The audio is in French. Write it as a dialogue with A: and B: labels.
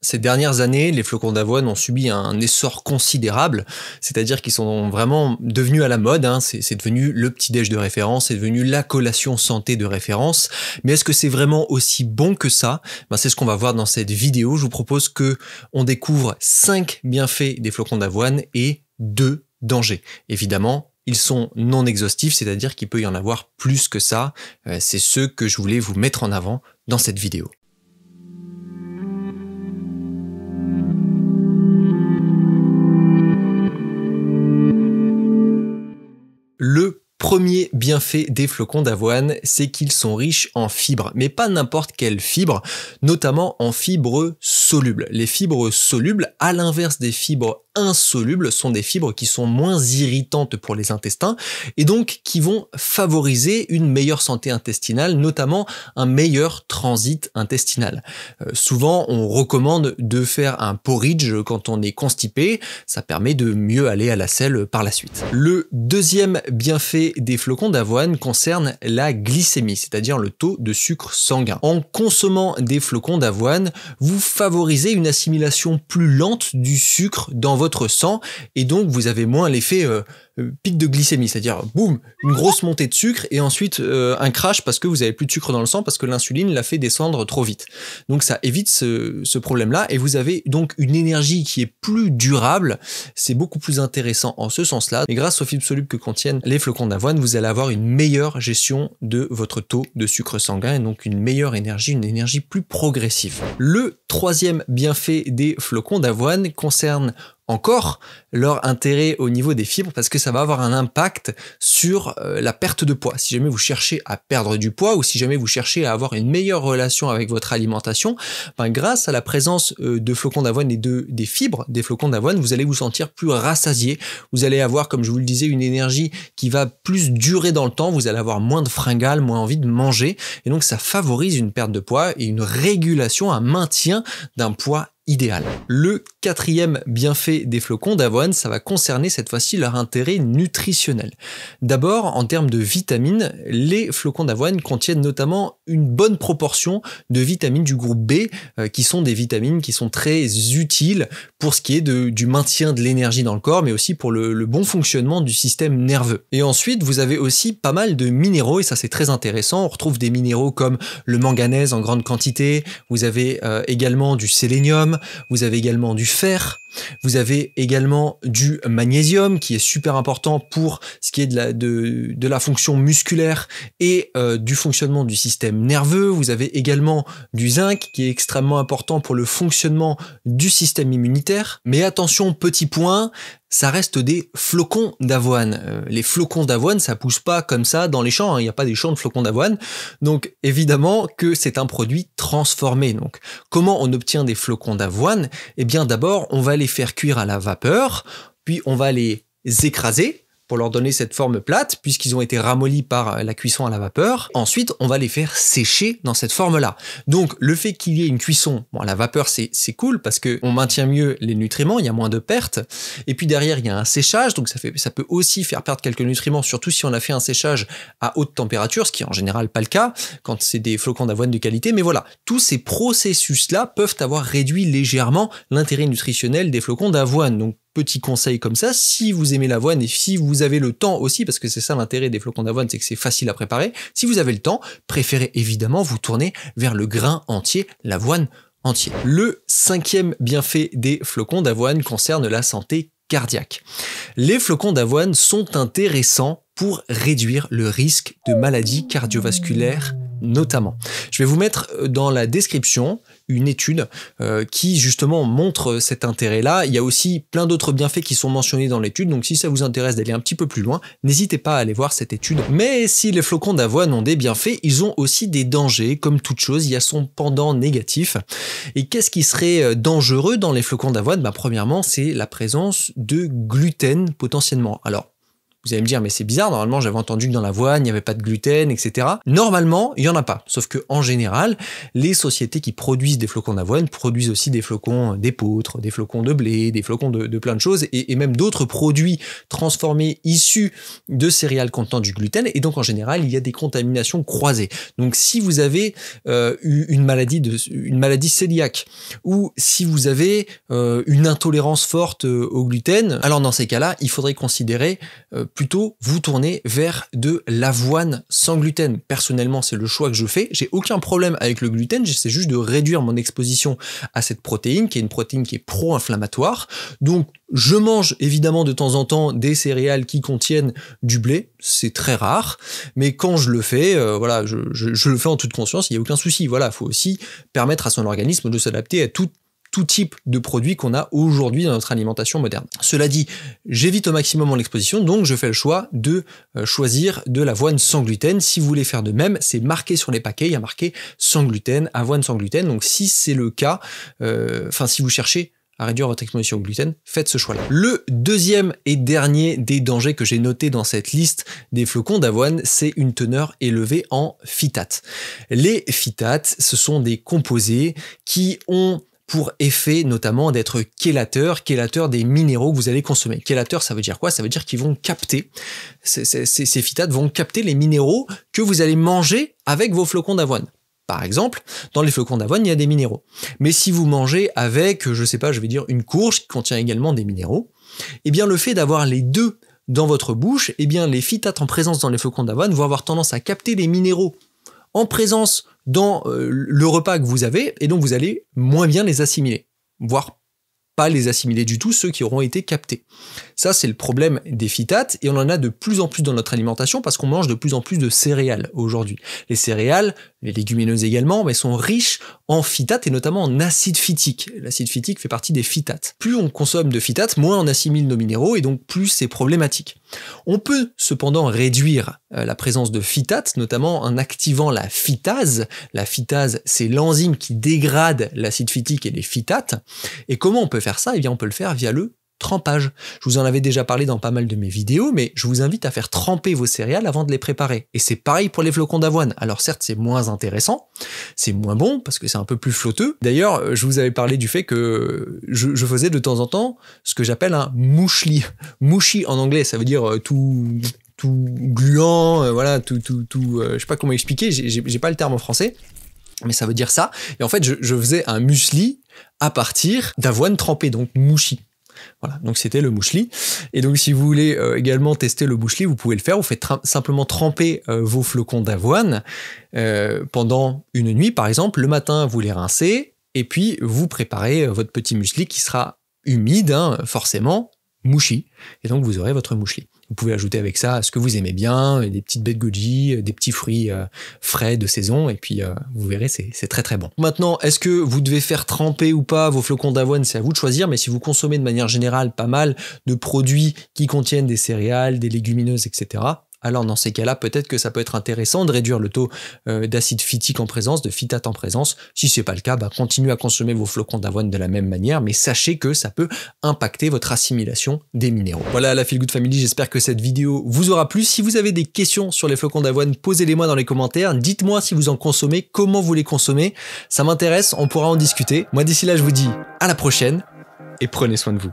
A: Ces dernières années, les flocons d'avoine ont subi un essor considérable, c'est-à-dire qu'ils sont vraiment devenus à la mode, hein. C'est devenu le petit-déj de référence, c'est devenu la collation santé de référence. Mais est-ce que c'est vraiment aussi bon que ça? C'est ce qu'on va voir dans cette vidéo. Je vous propose que on découvre 5 bienfaits des flocons d'avoine et 2 dangers. Évidemment, ils sont non exhaustifs, c'est-à-dire qu'il peut y en avoir plus que ça. C'est ceux que je voulais vous mettre en avant dans cette vidéo. Le premier bienfait des flocons d'avoine, c'est qu'ils sont riches en fibres, mais pas n'importe quelle fibre, notamment en fibres solubles. Les fibres solubles, à l'inverse des fibres insolubles, sont des fibres qui sont moins irritantes pour les intestins et donc qui vont favoriser une meilleure santé intestinale, notamment un meilleur transit intestinal. Souvent, on recommande de faire un porridge quand on est constipé, ça permet de mieux aller à la selle par la suite. Le deuxième bienfait des flocons d'avoine concerne la glycémie, c'est-à-dire le taux de sucre sanguin. En consommant des flocons d'avoine, vous favorisez une assimilation plus lente du sucre dans votre sang et donc vous avez moins l'effet pic de glycémie, c'est-à-dire boum, une grosse montée de sucre et ensuite un crash parce que vous avez plus de sucre dans le sang parce que l'insuline l'a fait descendre trop vite. Donc ça évite ce problème-là et vous avez donc une énergie qui est plus durable. C'est beaucoup plus intéressant en ce sens-là. Et grâce aux fibres solubles que contiennent les flocons d'avoine, vous allez avoir une meilleure gestion de votre taux de sucre sanguin et donc une meilleure énergie, une énergie plus progressive. Le troisième bienfait des flocons d'avoine concerne encore leur intérêt au niveau des fibres parce que ça va avoir un impact sur la perte de poids. Si jamais vous cherchez à perdre du poids ou si jamais vous cherchez à avoir une meilleure relation avec votre alimentation, grâce à la présence de flocons d'avoine et des fibres des flocons d'avoine, vous allez vous sentir plus rassasié. Vous allez avoir, comme je vous le disais, une énergie qui va plus durer dans le temps. Vous allez avoir moins de fringales, moins envie de manger et donc ça favorise une perte de poids et une régulation, un maintien d'un poids idéal. Le quatrième bienfait des flocons d'avoine, ça va concerner cette fois-ci leur intérêt nutritionnel. D'abord, en termes de vitamines, les flocons d'avoine contiennent notamment une bonne proportion de vitamines du groupe B, qui sont des vitamines qui sont très utiles pour ce qui est du maintien de l'énergie dans le corps, mais aussi pour le bon fonctionnement du système nerveux. Et ensuite, vous avez aussi pas mal de minéraux, et ça c'est très intéressant. On retrouve des minéraux comme le manganèse en grande quantité, vous avez également du sélénium, vous avez également du fer, vous avez également du magnésium qui est super important pour ce qui est de la fonction musculaire et du fonctionnement du système nerveux. Vous avez également du zinc qui est extrêmement important pour le fonctionnement du système immunitaire. Mais attention, petit point, ça reste des flocons d'avoine. Les flocons d'avoine, ça pousse pas comme ça dans les champs, hein. Il n'y a pas des champs de flocons d'avoine. Donc évidemment que c'est un produit transformé. Donc comment on obtient des flocons d'avoine? Eh bien d'abord, on va les faire cuire à la vapeur, puis on va les écraser pour leur donner cette forme plate, puisqu'ils ont été ramollis par la cuisson à la vapeur. Ensuite, on va les faire sécher dans cette forme-là. Donc, le fait qu'il y ait une cuisson, à la vapeur, c'est cool, parce qu'on maintient mieux les nutriments, il y a moins de pertes. Et puis derrière, il y a un séchage, donc ça peut aussi faire perdre quelques nutriments, surtout si on a fait un séchage à haute température, ce qui est en général pas le cas, quand c'est des flocons d'avoine de qualité. Mais voilà, tous ces processus-là peuvent avoir réduit légèrement l'intérêt nutritionnel des flocons d'avoine. Donc, petit conseil comme ça, si vous aimez l'avoine et si vous avez le temps aussi, parce que c'est ça l'intérêt des flocons d'avoine, c'est que c'est facile à préparer, si vous avez le temps, préférez évidemment vous tourner vers le grain entier, l'avoine entier. Le cinquième bienfait des flocons d'avoine concerne la santé cardiaque. Les flocons d'avoine sont intéressants pour réduire le risque de maladies cardiovasculaires notamment. Je vais vous mettre dans la description une étude qui justement montre cet intérêt-là. Il y a aussi plein d'autres bienfaits qui sont mentionnés dans l'étude, donc si ça vous intéresse d'aller un petit peu plus loin, n'hésitez pas à aller voir cette étude. Mais si les flocons d'avoine ont des bienfaits, ils ont aussi des dangers. Comme toute chose, il y a son pendant négatif. Et qu'est-ce qui serait dangereux dans les flocons d'avoine? Premièrement, c'est la présence de gluten potentiellement. Alors, Vous allez me dire, mais c'est bizarre, normalement j'avais entendu que dans l'avoine, il n'y avait pas de gluten, etc. Normalement, il n'y en a pas. Sauf que en général, les sociétés qui produisent des flocons d'avoine produisent aussi des flocons d'épeautre, des flocons de blé, des flocons de plein de choses, et même d'autres produits transformés issus de céréales contenant du gluten. Et donc en général, il y a des contaminations croisées. Donc si vous avez une maladie cœliaque, ou si vous avez une intolérance forte au gluten, alors dans ces cas-là, il faudrait considérer plutôt vous tourner vers de l'avoine sans gluten. Personnellement, c'est le choix que je fais. J'ai aucun problème avec le gluten, j'essaie juste de réduire mon exposition à cette protéine, qui est une protéine qui est pro-inflammatoire. Donc, je mange évidemment de temps en temps des céréales qui contiennent du blé, c'est très rare, mais quand je le fais, voilà, je le fais en toute conscience, il n'y a aucun souci. Voilà, il faut aussi permettre à son organisme de s'adapter à tout type de produits qu'on a aujourd'hui dans notre alimentation moderne. Cela dit, j'évite au maximum mon exposition, donc je fais le choix de choisir de l'avoine sans gluten. Si vous voulez faire de même, c'est marqué sur les paquets, il y a marqué sans gluten, avoine sans gluten. Donc si c'est le cas, si vous cherchez à réduire votre exposition au gluten, faites ce choix-là. Le deuxième et dernier des dangers que j'ai noté dans cette liste des flocons d'avoine, c'est une teneur élevée en phytates. Les phytates, ce sont des composés qui ont pour effet notamment d'être chélateurs des minéraux que vous allez consommer. Chélateurs, ça veut dire quoi? Ça veut dire qu'ils vont capter, ces phytates vont capter les minéraux que vous allez manger avec vos flocons d'avoine. Par exemple, dans les flocons d'avoine, il y a des minéraux. Mais si vous mangez avec, je sais pas, je vais dire une courge qui contient également des minéraux, eh bien le fait d'avoir les deux dans votre bouche, eh bien les phytates en présence dans les flocons d'avoine vont avoir tendance à capter les minéraux en présence dans le repas que vous avez, et donc vous allez moins bien les assimiler, voire pas les assimiler du tout, ceux qui auront été captés. Ça, c'est le problème des phytates, et on en a de plus en plus dans notre alimentation parce qu'on mange de plus en plus de céréales aujourd'hui. Les céréales, les légumineuses également, mais sont riches en phytates et notamment en acide phytique. L'acide phytique fait partie des phytates. Plus on consomme de phytates, moins on assimile nos minéraux et donc plus c'est problématique. On peut cependant réduire la présence de phytates, notamment en activant la phytase. La phytase, c'est l'enzyme qui dégrade l'acide phytique et les phytates. Et comment on peut faire ça? Eh bien, on peut le faire via le trempage. Je vous en avais déjà parlé dans pas mal de mes vidéos, mais je vous invite à faire tremper vos céréales avant de les préparer. Et c'est pareil pour les flocons d'avoine. Alors certes, c'est moins intéressant, c'est moins bon parce que c'est un peu plus flotteux. D'ailleurs, je vous avais parlé du fait que je faisais de temps en temps ce que j'appelle un muesli. Muesli en anglais, ça veut dire tout gluant, voilà, je sais pas comment expliquer, j'ai pas le terme en français. Mais ça veut dire ça. Et en fait, je faisais un muesli à partir d'avoine trempée, donc muesli. Voilà, donc c'était le muesli. Et donc si vous voulez également tester le muesli, vous pouvez le faire. Vous faites simplement tremper vos flocons d'avoine pendant une nuit, par exemple. Le matin, vous les rincez et puis vous préparez votre petit muesli qui sera humide, hein, forcément, muesli. Et donc vous aurez votre muesli. Vous pouvez ajouter avec ça ce que vous aimez bien, des petites baies de goji, des petits fruits frais de saison, et puis vous verrez, c'est très très bon. Maintenant, est-ce que vous devez faire tremper ou pas vos flocons d'avoine? C'est à vous de choisir, mais si vous consommez de manière générale pas mal de produits qui contiennent des céréales, des légumineuses, etc., alors dans ces cas-là, peut-être que ça peut être intéressant de réduire le taux d'acide phytique en présence, de phytate en présence. Si c'est pas le cas, continuez à consommer vos flocons d'avoine de la même manière, mais sachez que ça peut impacter votre assimilation des minéraux. Voilà la Feel Good Family, j'espère que cette vidéo vous aura plu. Si vous avez des questions sur les flocons d'avoine, posez-les-moi dans les commentaires. Dites-moi si vous en consommez, comment vous les consommez. Ça m'intéresse, on pourra en discuter. Moi d'ici là, je vous dis à la prochaine et prenez soin de vous.